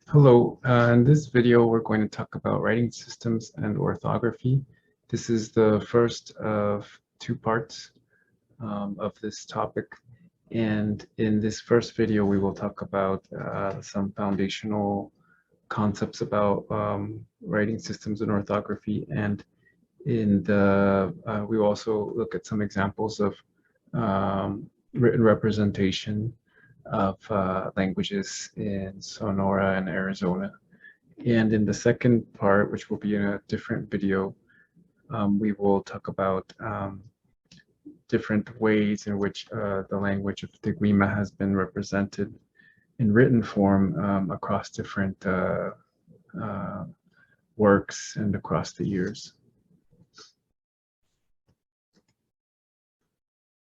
Hello, in this video we're going to talk about writing systems and orthography. This is the first of two parts of this topic, and in this first video we will talk about some foundational concepts about writing systems and orthography, and we will also look at some examples of written representation of languages in Sonora and Arizona. And in the second part, which will be in a different video, we will talk about different ways in which the language of Tiguima has been represented in written form across different works and across the years.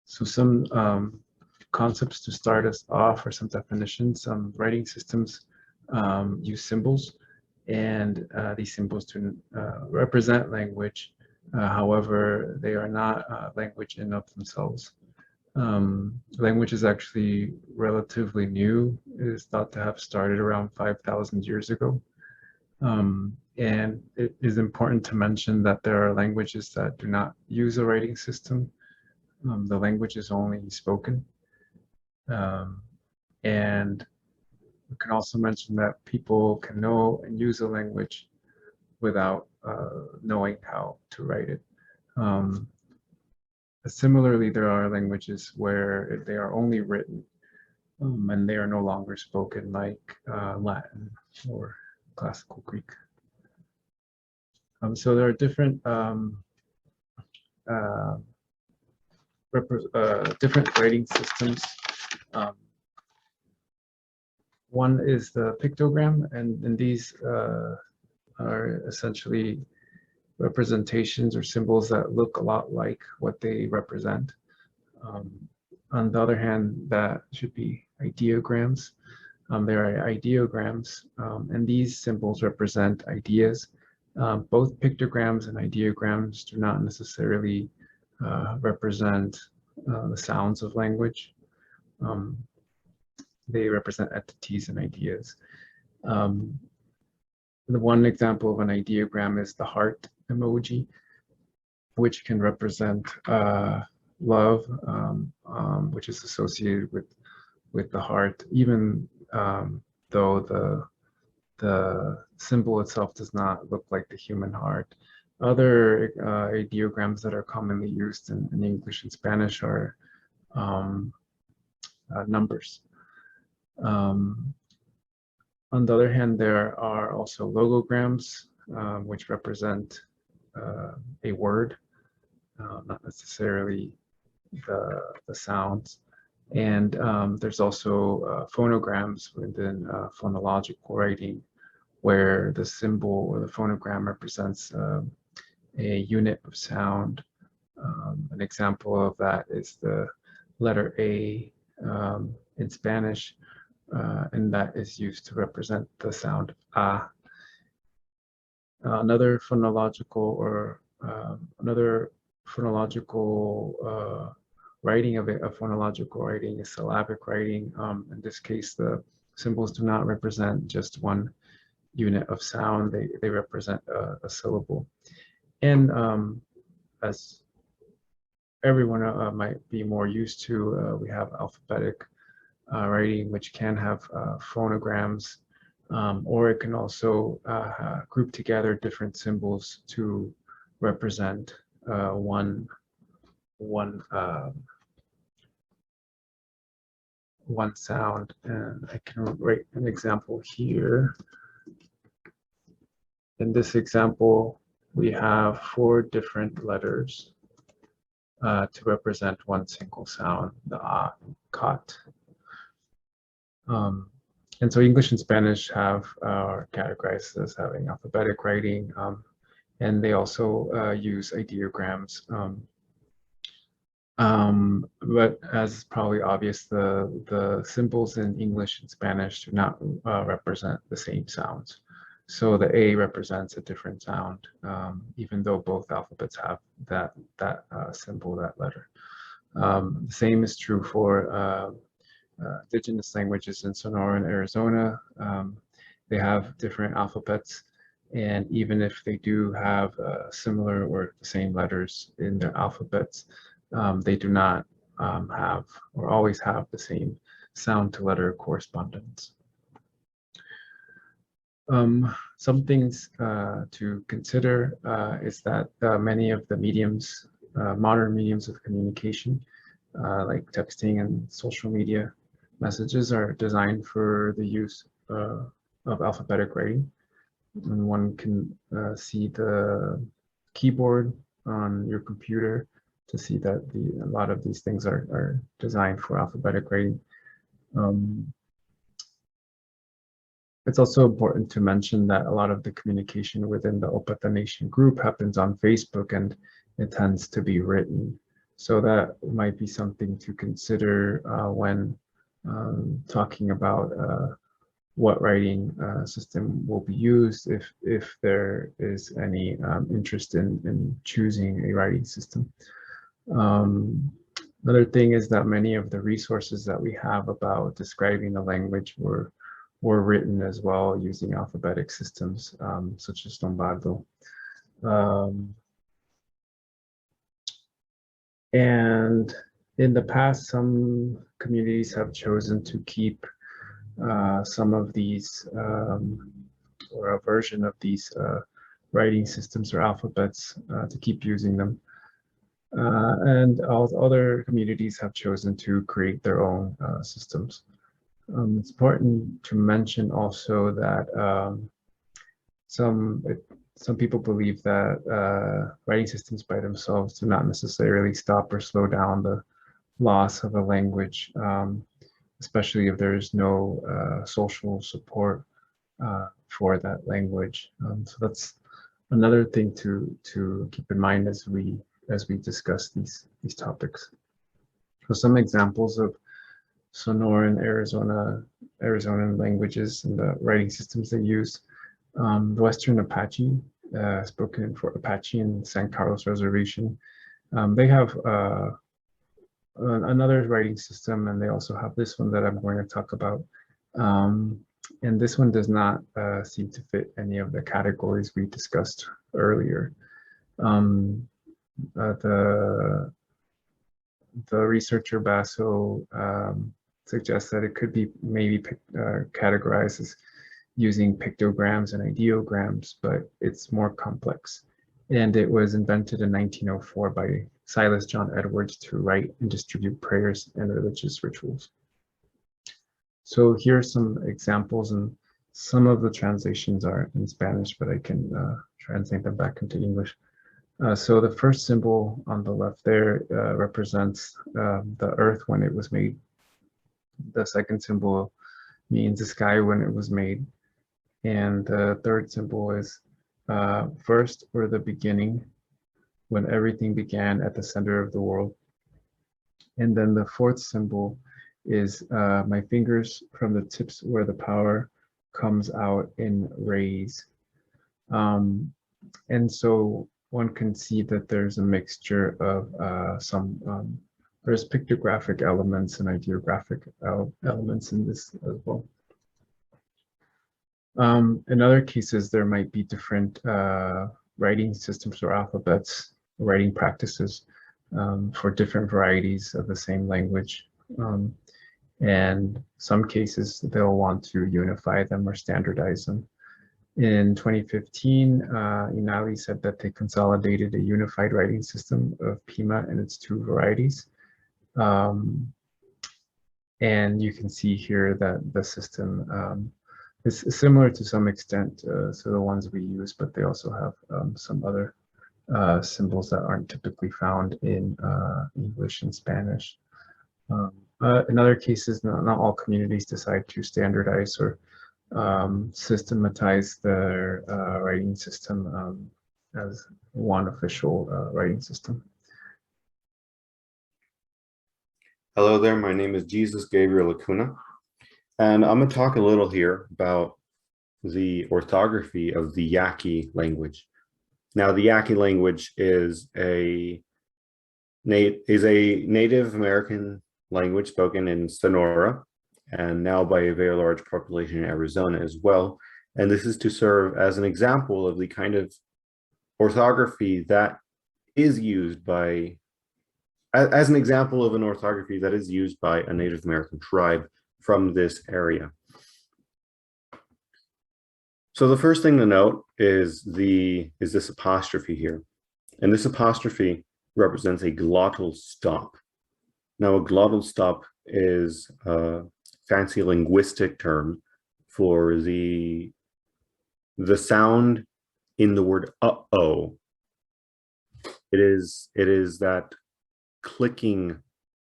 So some concepts to start us off, or some definitions. Writing systems use symbols, and these symbols to represent language. However, they are not language in of themselves. Language is actually relatively new. It is thought to have started around 5,000 years ago. And it is important to mention that there are languages that do not use a writing system. The language is only spoken. And we can also mention that people can know and use a language without knowing how to write it. Similarly, there are languages where they are only written and they are no longer spoken, like Latin or classical Greek. So there are different different writing systems. One is the pictogram, and these are essentially representations or symbols that look a lot like what they represent. On the other hand, that should be ideograms. There are ideograms, and these symbols represent ideas. Both pictograms and ideograms do not necessarily represent the sounds of language. They represent entities and ideas. The one example of an ideogram is the heart emoji, which can represent love, which is associated with the heart, even though the symbol itself does not look like the human heart. Other ideograms that are commonly used in English and Spanish are numbers. On the other hand, there are also logograms, which represent a word, not necessarily the sounds. And there's also phonograms within phonological writing, where the symbol or the phonogram represents a unit of sound. An example of that is the letter A in Spanish, and that is used to represent the sound of A. Another phonological writing of a phonological writing is syllabic writing. In this case, the symbols do not represent just one unit of sound, they represent a syllable. And as everyone might be more used to, we have alphabetic writing, which can have phonograms, or it can also group together different symbols to represent one sound. And I can write an example here. In this example, we have 4 different letters to represent one single sound, the A, cot. And so English and Spanish are categorized as having alphabetic writing, and they also use ideograms. But as is probably obvious, the symbols in English and Spanish do not represent the same sounds. So the A represents a different sound, even though both alphabets have that symbol, that letter. The same is true for indigenous languages in Sonora and Arizona. they have different alphabets. And even if they do have similar or the same letters in their alphabets, they do not have or always have the same sound to letter correspondence. Some things to consider is that many of the mediums, modern mediums of communication, like texting and social media messages, are designed for the use of alphabetic writing. And one can see the keyboard on your computer to see that a lot of these things are designed for alphabetic writing. It's also important to mention that a lot of the communication within the Opata Nation group happens on Facebook, and it tends to be written. So that might be something to consider when talking about what writing system will be used, if there is any interest in choosing a writing system. Another thing is that many of the resources that we have about describing the language were written as well using alphabetic systems, such as Lombardo. And in the past, some communities have chosen to keep some of these, or a version of these writing systems or alphabets to keep using them. And other communities have chosen to create their own systems. It's important to mention also that some people believe that writing systems by themselves do not necessarily stop or slow down the loss of a language, especially if there is no social support for that language. So that's another thing to keep in mind as we discuss these topics. So some examples of Sonoran Arizonan languages and the writing systems they use. The Western Apache, spoken for Apache in San Carlos Reservation. They have another writing system, and they also have this one that I'm going to talk about. And this one does not seem to fit any of the categories we discussed earlier. The researcher Basso suggests that it could be maybe categorized as using pictograms and ideograms, but it's more complex. And it was invented in 1904 by Silas John Edwards to write and distribute prayers and religious rituals. So here are some examples, and some of the translations are in Spanish, but I can translate them back into English. So the first symbol on the left there represents the earth when it was made. The second symbol means the sky when it was made. And the third symbol is first, or the beginning, when everything began at the center of the world. And then the fourth symbol is my fingers from the tips where the power comes out in rays. And so one can see that there's a mixture of there's pictographic elements and ideographic elements in this as well. In other cases, there might be different writing systems or alphabets, writing practices for different varieties of the same language. And some cases, they'll want to unify them or standardize them. In 2015, Inali said that they consolidated a unified writing system of Pima and its two varieties. And you can see here that the system is similar to some extent to the ones we use, but they also have some other symbols that aren't typically found in English and Spanish. In other cases, not all communities decide to standardize or systematize their writing system as one official writing system. Hello there, my name is Jesus Gabriel Acuña, and I'm going to talk a little here about the orthography of the Yaqui language. Now, the Yaqui language is a Native American language spoken in Sonora, and now by a very large population in Arizona as well. And this is to serve as an example of the kind of orthography that is used by, as an example of an orthography that is used by a Native American tribe from this area. So the first thing to note is this apostrophe here. And this apostrophe represents a glottal stop. Now, a glottal stop is a fancy linguistic term for the sound in the word uh-oh. It is that clicking,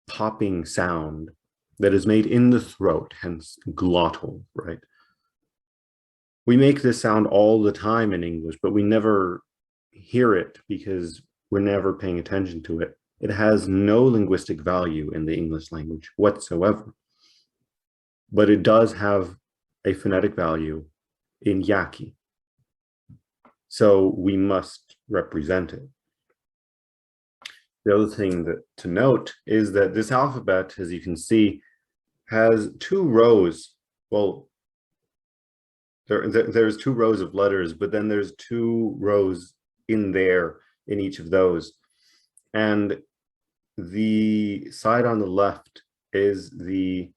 popping sound that is made in the throat, hence glottal, right? We make this sound all the time in English, but we never hear it because we're never paying attention to it. It has no linguistic value in the English language whatsoever. But it does have a phonetic value in Yaqui. So we must represent it. The other thing to note is that this alphabet, as you can see, has two rows. Well, there's two rows of letters, but then there's two rows in each of those. And the side on the left is the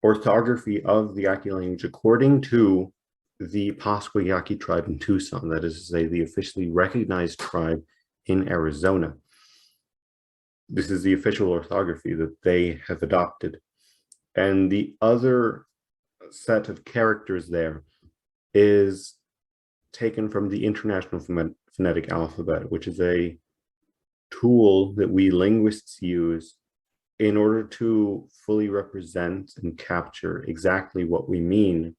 orthography of the Yaqui language according to the Pascua Yaqui tribe in Tucson, that is to say, the officially recognized tribe in Arizona. This is the official orthography that they have adopted. And the other set of characters there is taken from the International Phonetic Alphabet, which is a tool that we linguists use in order to fully represent and capture exactly what we mean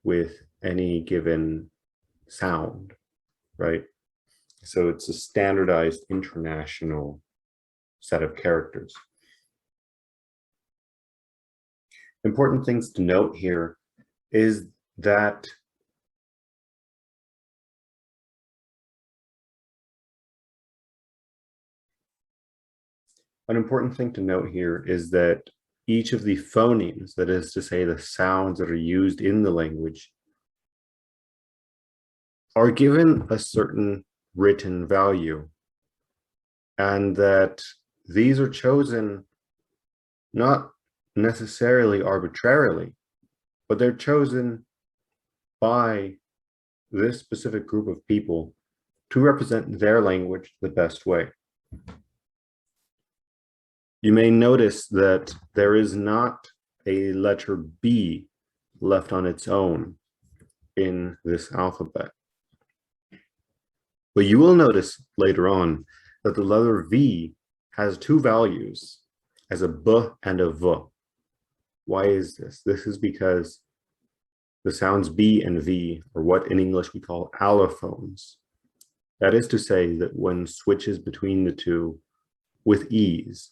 with any given sound, right? So it's a standardized international set of characters. Important things to note here is that an important thing to note here is that each of the phonemes, that is to say the sounds that are used in the language, are given a certain written value, and that these are chosen not necessarily arbitrarily, but they're chosen by this specific group of people to represent their language the best way. You may notice that there is not a letter B left on its own in this alphabet. But you will notice later on that the letter V has two values, as a B and a V. Why is this? This is because the sounds B and V are what in English we call allophones. That is to say that when switches between the two with ease,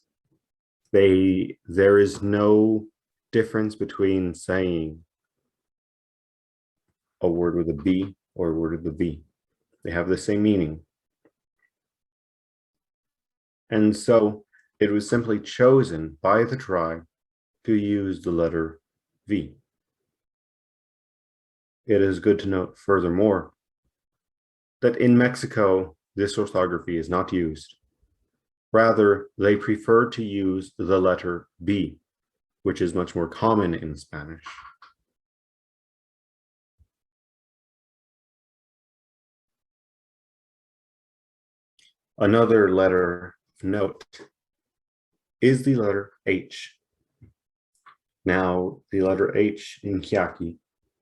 there is no difference between saying a word with a B or a word with a V. They have the same meaning. And so it was simply chosen by the tribe to use the letter V. It is good to note furthermore that in Mexico, this orthography is not used. Rather, they prefer to use the letter B, which is much more common in Spanish. Another letter of note is the letter H. Now, the letter H in Yaqui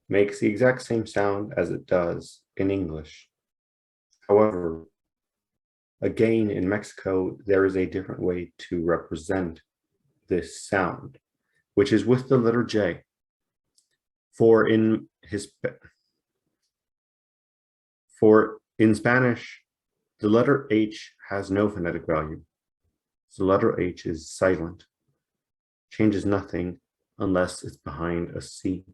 makes the exact same sound as it does in English. However, again, in Mexico, there is a different way to represent this sound, which is with the letter J. For in Spanish, the letter H has no phonetic value. So the letter H is silent, changes nothing unless it's behind a C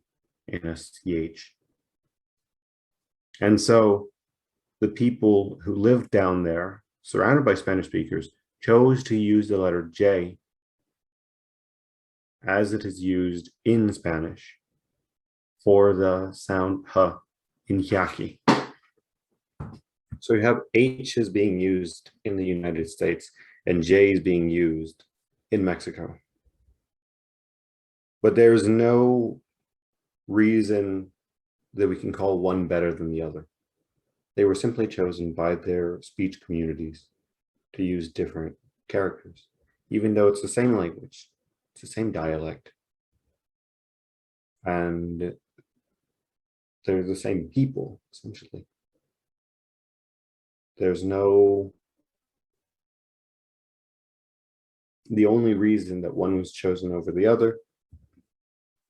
in a CH. And so the people who lived down there, surrounded by Spanish speakers, chose to use the letter J as it is used in Spanish for the sound H in Yaqui. So you have H's being used in the United States and J's being used in Mexico. But there's no reason that we can call one better than the other. They were simply chosen by their speech communities to use different characters, even though it's the same language, it's the same dialect, and they're the same people, essentially. There's no, the only reason that one was chosen over the other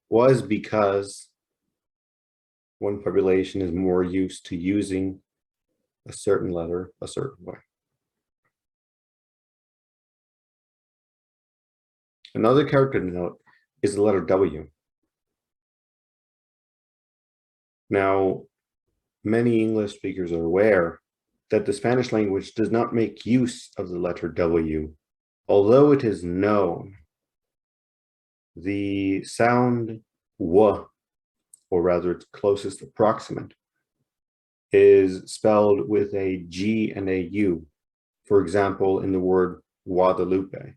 was because one population is more used to using a certain letter a certain way. Another character to note is the letter W. Now, many English speakers are aware that the Spanish language does not make use of the letter W, although it is known. The sound W, or rather its closest approximant, is spelled with a G and a U, for example, in the word Guadalupe.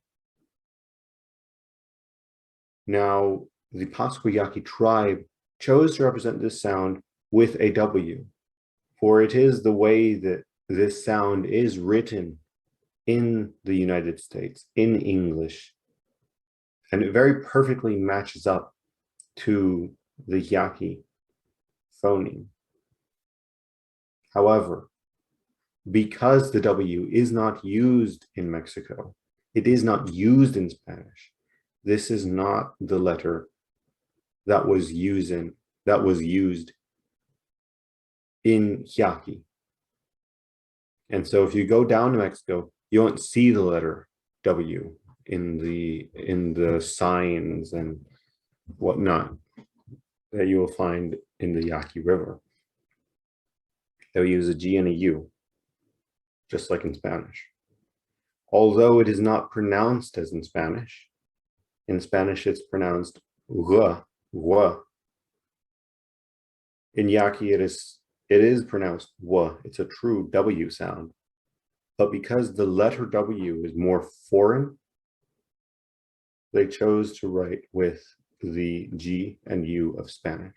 Now, the Pascua Yaqui tribe chose to represent this sound with a W, for it is the way that this sound is written in the United States, in English, and it very perfectly matches up to the Yaqui phoneme. However, because the W is not used in Mexico, it is not used in Spanish, this is not the letter that was used in Yaqui. And so if you go down to Mexico, you won't see the letter W in the signs and whatnot that you will find in the Yaqui River. They'll use a G and a U, just like in Spanish. Although it is not pronounced as in Spanish it's pronounced R, W. In Yaqui, it is pronounced W. It's a true W sound. But because the letter W is more foreign, they chose to write with the G and U of Spanish.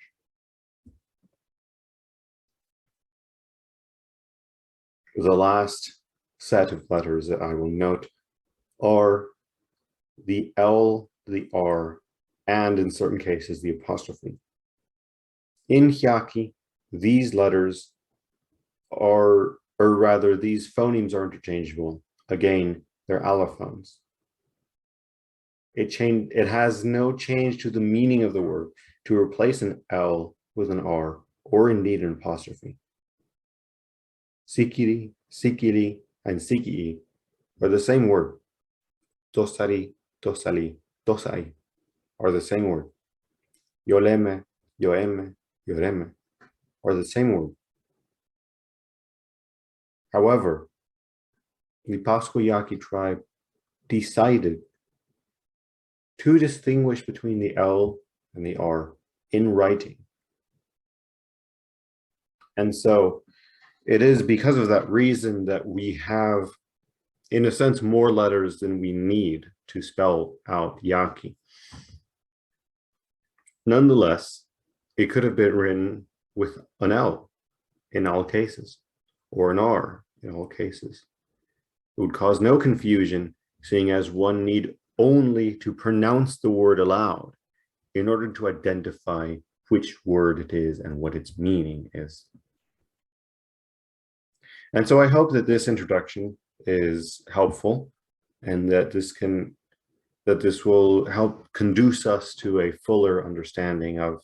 The last set of letters that I will note are the L, the R, and in certain cases, the apostrophe. In Yaqui, these letters are, or rather, these phonemes are interchangeable. Again, they're allophones. It has no change to the meaning of the word to replace an L with an R, or indeed an apostrophe. Sikiri, sikiri, and sikii are the same word. Tosari, tosali, tosai are the same word. Yoleme, yoeme, yoreme are the same word. However, the Pascua Yaqui tribe decided to distinguish between the L and the R in writing. And so it is because of that reason that we have, in a sense, more letters than we need to spell out Yaqui. Nonetheless, it could have been written with an L in all cases, or an R in all cases. It would cause no confusion, seeing as one need only to pronounce the word aloud in order to identify which word it is and what its meaning is. And so I hope that this introduction is helpful and that this will help conduce us to a fuller understanding of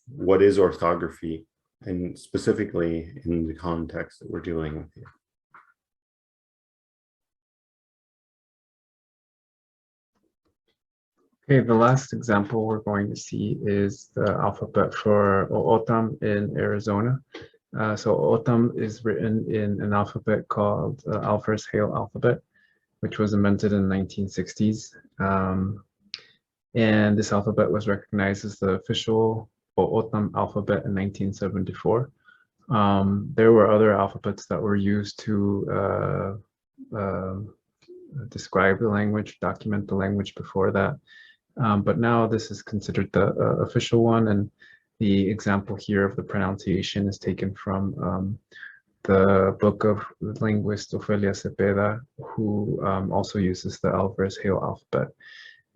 what is orthography, and specifically in the context that we're dealing with here. Okay, the last example we're going to see is the alphabet for Ottum in Arizona. So Ottum is written in an alphabet called Alvarez-Hale alphabet, which was invented in the 1960s. And this alphabet was recognized as the official Ottum Alphabet in 1974. There were other alphabets that were used to describe the language, document the language before that. But now this is considered the official one, and the example here of the pronunciation is taken from the book of linguist Ofelia Cepeda, who also uses the Alvarez-Hale alphabet.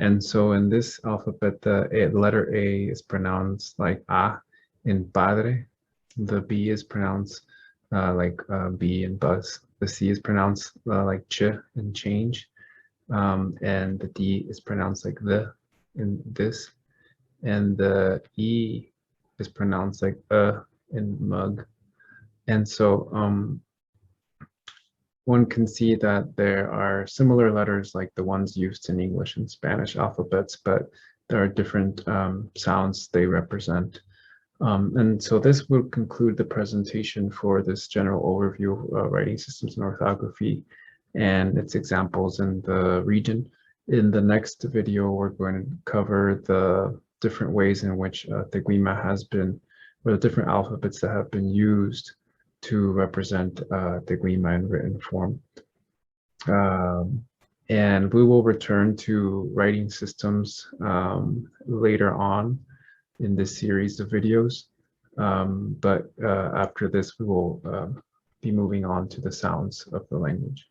And so in this alphabet, the letter A is pronounced like A in padre. The B is pronounced like B in bus. The C is pronounced like ch in change. And the D is pronounced like the in this. And the E is pronounced like in mug. And so one can see that there are similar letters like the ones used in English and Spanish alphabets, but there are different sounds they represent. And so this will conclude the presentation for this general overview of writing systems and orthography and its examples in the region. In the next video, we're going to cover the different ways in which Teguima has been, or the different alphabets that have been used to represent Teguima in written form. And we will return to writing systems later on in this series of videos. But after this, we will be moving on to the sounds of the language.